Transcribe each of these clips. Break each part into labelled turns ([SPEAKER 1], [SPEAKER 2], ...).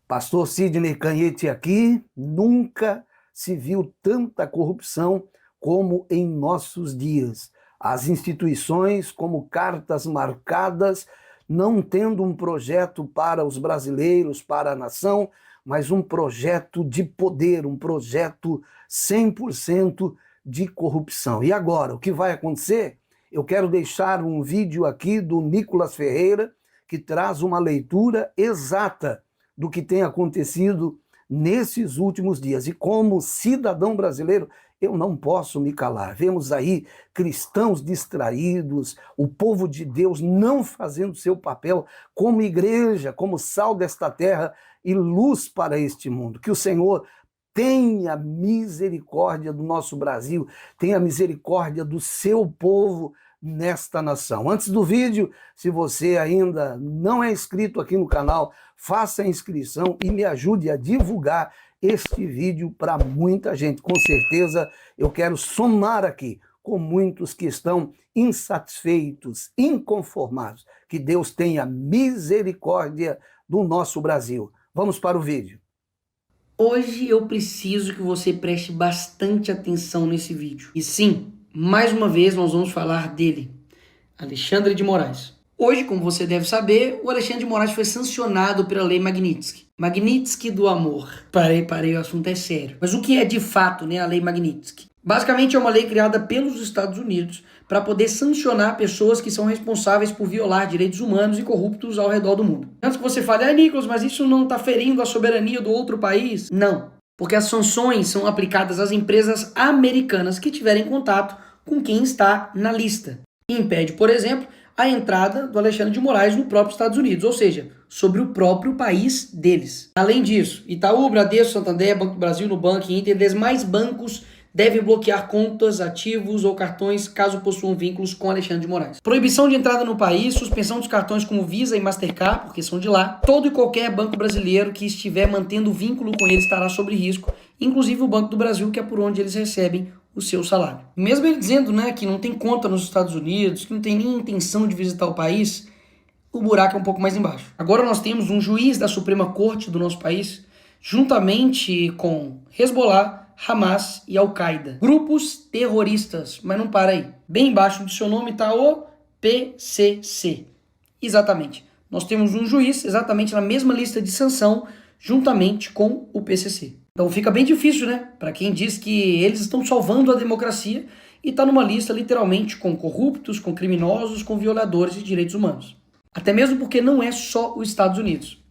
[SPEAKER 1] Pastor Sidney Canhete aqui. Nunca se viu tanta corrupção como em nossos dias. As instituições como cartas marcadas, não tendo um projeto para os brasileiros, para a nação, mas um projeto de poder, um projeto 100% de corrupção. E agora, o que vai acontecer? Eu quero deixar um vídeo aqui do Nicolas Ferreira, que traz uma leitura exata do que tem acontecido nesses últimos dias. E como cidadão brasileiro, eu não posso me calar. Vemos aí cristãos distraídos, o povo de Deus não fazendo seu papel como igreja, como sal desta terra e luz para este mundo. Que o Senhor tenha misericórdia do nosso Brasil, tenha misericórdia do seu povo nesta nação. Antes do vídeo, se você ainda não é inscrito aqui no canal, faça a inscrição e me ajude a divulgar este vídeo para muita gente. Com certeza eu quero somar aqui com muitos que estão insatisfeitos, inconformados. Que Deus tenha misericórdia do nosso Brasil. Vamos para o vídeo.
[SPEAKER 2] Hoje eu preciso que você preste bastante atenção nesse vídeo. E sim, mais uma vez nós vamos falar dele, Alexandre de Moraes. Hoje, como você deve saber, o Alexandre de Moraes foi sancionado pela Lei Magnitsky. Magnitsky do amor. Parei, o assunto é sério. Mas o que é de fato, a Lei Magnitsky? Basicamente é uma lei criada pelos Estados Unidos para poder sancionar pessoas que são responsáveis por violar direitos humanos e corruptos ao redor do mundo. Antes que você fale, Nicolas, mas isso não está ferindo a soberania do outro país? Não, porque as sanções são aplicadas às empresas americanas que tiverem contato com quem está na lista. E impede, por exemplo, a entrada do Alexandre de Moraes no próprio Estados Unidos, ou seja, sobre o próprio país deles. Além disso, Itaú, Bradesco, Santander, Banco do Brasil, Nubank, Inter e demais bancos devem bloquear contas, ativos ou cartões caso possuam vínculos com Alexandre de Moraes. Proibição de entrada no país, suspensão dos cartões como Visa e Mastercard, porque são de lá. Todo e qualquer banco brasileiro que estiver mantendo vínculo com ele estará sob risco, inclusive o Banco do Brasil, que é por onde eles recebem o seu salário. Mesmo ele dizendo que não tem conta nos Estados Unidos, que não tem nem intenção de visitar o país, o buraco é um pouco mais embaixo. Agora nós temos um juiz da Suprema Corte do nosso país, juntamente com Hezbollah, Hamas e Al-Qaeda. Grupos terroristas, mas não para aí. Bem embaixo do seu nome está o PCC. Exatamente. Nós temos um juiz exatamente na mesma lista de sanção, juntamente com o PCC. Então fica bem difícil, para quem diz que eles estão salvando a democracia e está numa lista literalmente com corruptos, com criminosos, com violadores de direitos humanos. Até mesmo porque não é só os Estados Unidos.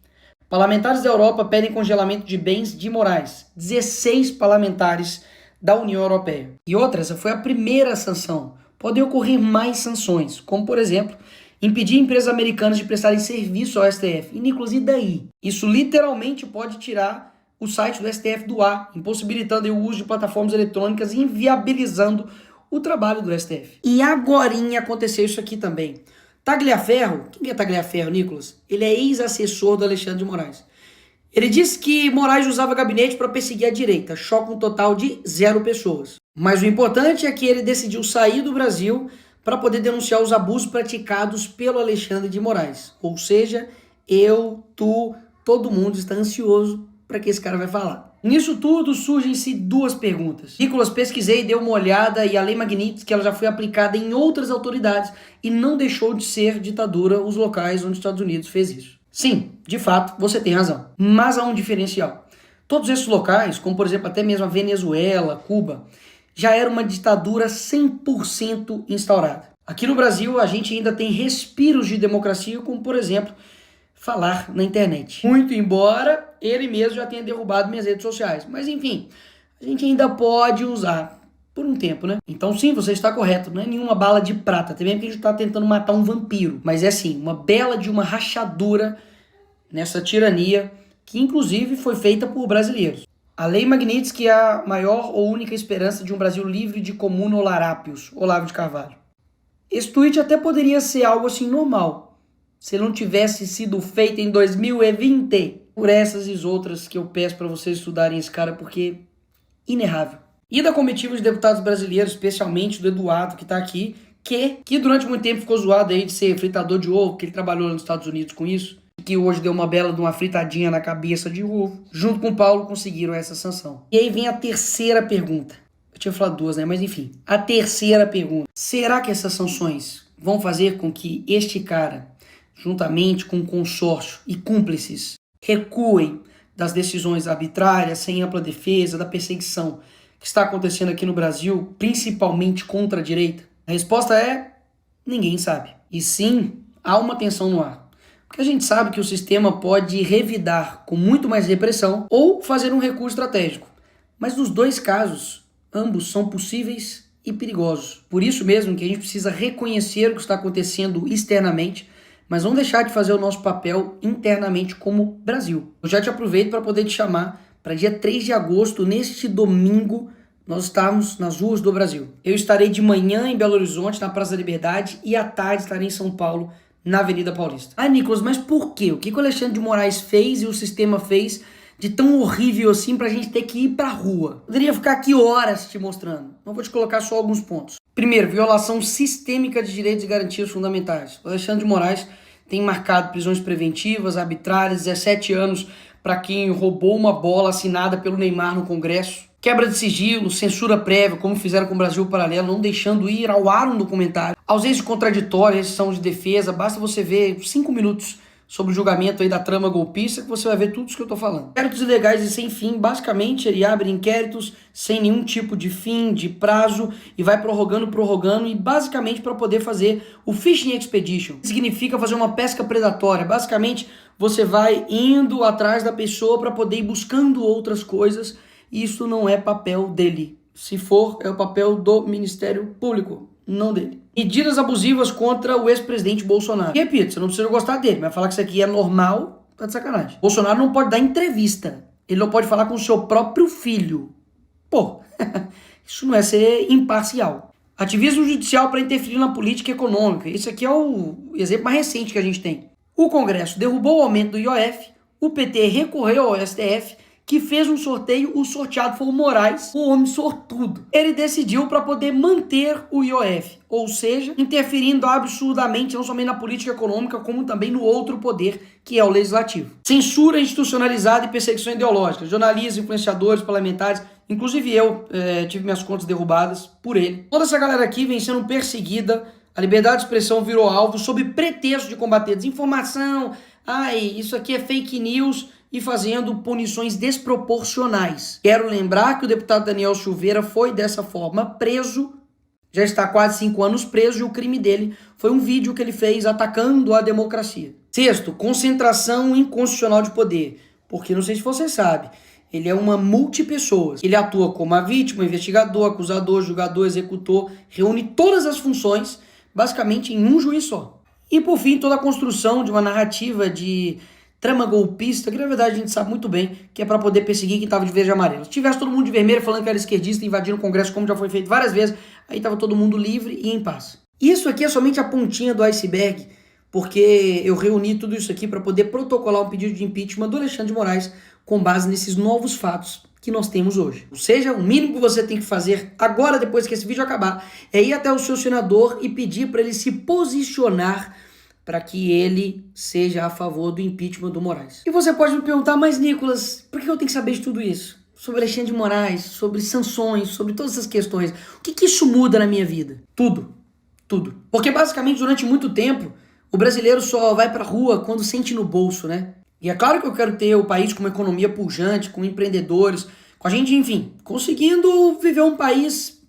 [SPEAKER 2] Parlamentares da Europa pedem congelamento de bens de Moraes. 16 parlamentares da União Europeia. E outra, essa foi a primeira sanção. Podem ocorrer mais sanções, como por exemplo, impedir empresas americanas de prestarem serviço ao STF. E inclusive daí. Isso literalmente pode tirar o site do STF do ar, impossibilitando o uso de plataformas eletrônicas e inviabilizando o trabalho do STF. E agorinha aconteceu isso aqui também. Tagliaferro, quem é Tagliaferro, Nicolas? Ele é ex-assessor do Alexandre de Moraes. Ele disse que Moraes usava gabinete para perseguir a direita, choca um total de 0 pessoas. Mas o importante é que ele decidiu sair do Brasil para poder denunciar os abusos praticados pelo Alexandre de Moraes. Ou seja, eu, tu, todo mundo está ansioso para que esse cara vai falar. Nisso tudo surgem-se 2 perguntas. Nicolas, pesquisei, dei uma olhada e a Lei Magnitsky ela já foi aplicada em outras autoridades e não deixou de ser ditadura os locais onde os Estados Unidos fez isso. Sim, de fato, você tem razão. Mas há um diferencial. Todos esses locais, como por exemplo até mesmo a Venezuela, Cuba, já era uma ditadura 100% instaurada. Aqui no Brasil a gente ainda tem respiros de democracia, como por exemplo falar na internet. Muito embora ele mesmo já tenha derrubado minhas redes sociais. Mas enfim, a gente ainda pode usar por um tempo, Então sim, você está correto. Não é nenhuma bala de prata. Também porque a gente está tentando matar um vampiro. Mas é sim, uma bela de uma rachadura nessa tirania que inclusive foi feita por brasileiros. A Lei Magnitsky é a maior ou única esperança de um Brasil livre de comuno-larápios. Olavo de Carvalho. Esse tweet até poderia ser algo assim normal, se não tivesse sido feito em 2020, por essas e outras que eu peço para vocês estudarem esse cara, porque inerrável. E da comitiva de deputados brasileiros, especialmente do Eduardo, que está aqui, que durante muito tempo ficou zoado aí de ser fritador de ovo, que ele trabalhou nos Estados Unidos com isso. que hoje deu uma bela de uma fritadinha na cabeça de ovo, junto com o Paulo conseguiram essa sanção. E aí vem a terceira pergunta. Eu tinha falado duas, né? Mas enfim, a terceira pergunta. Será que essas sanções vão fazer com que este cara, juntamente com o consórcio e cúmplices, recuem das decisões arbitrárias, sem ampla defesa, da perseguição que está acontecendo aqui no Brasil, principalmente contra a direita? A resposta é: ninguém sabe. E sim, há uma tensão no ar. Porque a gente sabe que o sistema pode revidar com muito mais repressão ou fazer um recuo estratégico. Mas nos dois casos, ambos são possíveis e perigosos. Por isso mesmo que a gente precisa reconhecer o que está acontecendo externamente, mas não deixar de fazer o nosso papel internamente como Brasil. Eu já te aproveito para poder te chamar para dia 3 de agosto, neste domingo, nós estamos nas ruas do Brasil. Eu estarei de manhã em Belo Horizonte, na Praça da Liberdade, e à tarde estarei em São Paulo, na Avenida Paulista. Ah, Nicolas, mas por quê? O que o Alexandre de Moraes fez e o sistema fez de tão horrível assim pra gente ter que ir pra rua? Poderia ficar aqui horas te mostrando. Não vou te colocar só alguns pontos. Primeiro, violação sistêmica de direitos e garantias fundamentais. O Alexandre de Moraes tem marcado prisões preventivas, arbitrárias, 17 anos para quem roubou uma bola assinada pelo Neymar no Congresso. Quebra de sigilo, censura prévia, como fizeram com o Brasil Paralelo, não deixando ir ao ar um documentário. Ausência de contraditório, restrição de defesa, basta você ver 5 minutos sobre o julgamento aí da trama golpista que você vai ver tudo isso que eu tô falando. Inquéritos ilegais e sem fim, basicamente ele abre inquéritos sem nenhum tipo de fim, de prazo, e vai prorrogando, e basicamente para poder fazer o Fishing Expedition. Significa fazer uma pesca predatória. Basicamente você vai indo atrás da pessoa para poder ir buscando outras coisas. Isso não é papel dele. Se for, é o papel do Ministério Público, não dele. Medidas abusivas contra o ex-presidente Bolsonaro. E repito, você não precisa gostar dele, mas falar que isso aqui é normal, tá de sacanagem. Bolsonaro não pode dar entrevista. Ele não pode falar com o seu próprio filho. Pô, isso não é ser imparcial. Ativismo judicial para interferir na política econômica. Isso aqui é o exemplo mais recente que a gente tem. O Congresso derrubou o aumento do IOF, o PT recorreu ao STF, que fez um sorteio, o sorteado foi o Moraes, o homem sortudo. Ele decidiu para poder manter o IOF, ou seja, interferindo absurdamente não somente na política econômica, como também no outro poder, que é o legislativo. Censura institucionalizada e perseguição ideológica. Jornalistas, influenciadores, parlamentares, inclusive eu tive minhas contas derrubadas por ele. Toda essa galera aqui vem sendo perseguida, a liberdade de expressão virou alvo sob pretexto de combater desinformação, isso aqui é fake news, e fazendo punições desproporcionais. Quero lembrar que o deputado Daniel Silveira foi dessa forma preso, já está há quase 5 anos preso, e o crime dele foi um vídeo que ele fez atacando a democracia. Sexto, concentração inconstitucional de poder, porque não sei se você sabe, ele é uma multipessoas. Ele atua como a vítima, investigador, acusador, julgador, executor, reúne todas as funções basicamente em um juiz só. E por fim, toda a construção de uma narrativa de trama golpista, que na verdade a gente sabe muito bem que é para poder perseguir quem estava de verde e amarelo. Se tivesse todo mundo de vermelho falando que era esquerdista, invadindo o Congresso, como já foi feito várias vezes, aí estava todo mundo livre e em paz. Isso aqui é somente a pontinha do iceberg, porque eu reuni tudo isso aqui para poder protocolar um pedido de impeachment do Alexandre de Moraes com base nesses novos fatos que nós temos hoje. Ou seja, o mínimo que você tem que fazer agora, depois que esse vídeo acabar, é ir até o seu senador e pedir para ele se posicionar para que ele seja a favor do impeachment do Moraes. E você pode me perguntar, mas Nicolas, por que eu tenho que saber de tudo isso? Sobre Alexandre de Moraes, sobre sanções, sobre todas essas questões. O que isso muda na minha vida? Tudo. Tudo. Porque basicamente durante muito tempo, o brasileiro só vai pra rua quando sente no bolso, né? E é claro que eu quero ter o país com uma economia pujante, com empreendedores, com a gente, enfim, conseguindo viver um país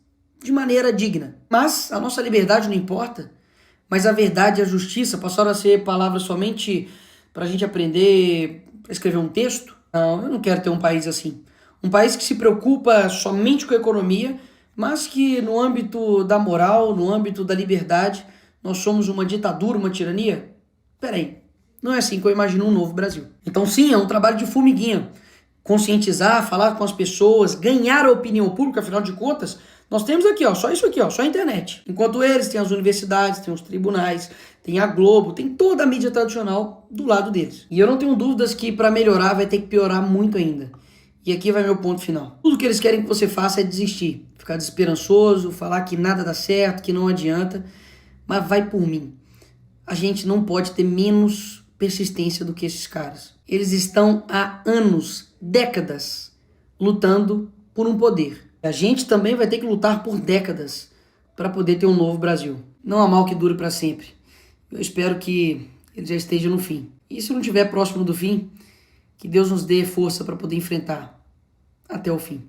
[SPEAKER 2] de maneira digna. Mas a nossa liberdade não importa. Mas a verdade e a justiça passaram a ser palavras somente para a gente aprender a escrever um texto? Não, eu não quero ter um país assim. Um país que se preocupa somente com a economia, mas que no âmbito da moral, no âmbito da liberdade, nós somos uma ditadura, uma tirania? Peraí, não é assim que eu imagino um novo Brasil. Então sim, é um trabalho de formiguinha. Conscientizar, falar com as pessoas, ganhar a opinião pública, afinal de contas, nós temos aqui, só isso aqui, só a internet. Enquanto eles têm as universidades, têm os tribunais, tem a Globo, tem toda a mídia tradicional do lado deles. E eu não tenho dúvidas que para melhorar vai ter que piorar muito ainda. E aqui vai meu ponto final. Tudo que eles querem que você faça é desistir, ficar desesperançoso, falar que nada dá certo, que não adianta, mas vai por mim. A gente não pode ter menos persistência do que esses caras. Eles estão há anos, décadas, lutando por um poder. A gente também vai ter que lutar por décadas para poder ter um novo Brasil. Não há mal que dure para sempre. Eu espero que ele já esteja no fim. E se não estiver próximo do fim, que Deus nos dê força para poder enfrentar até o fim.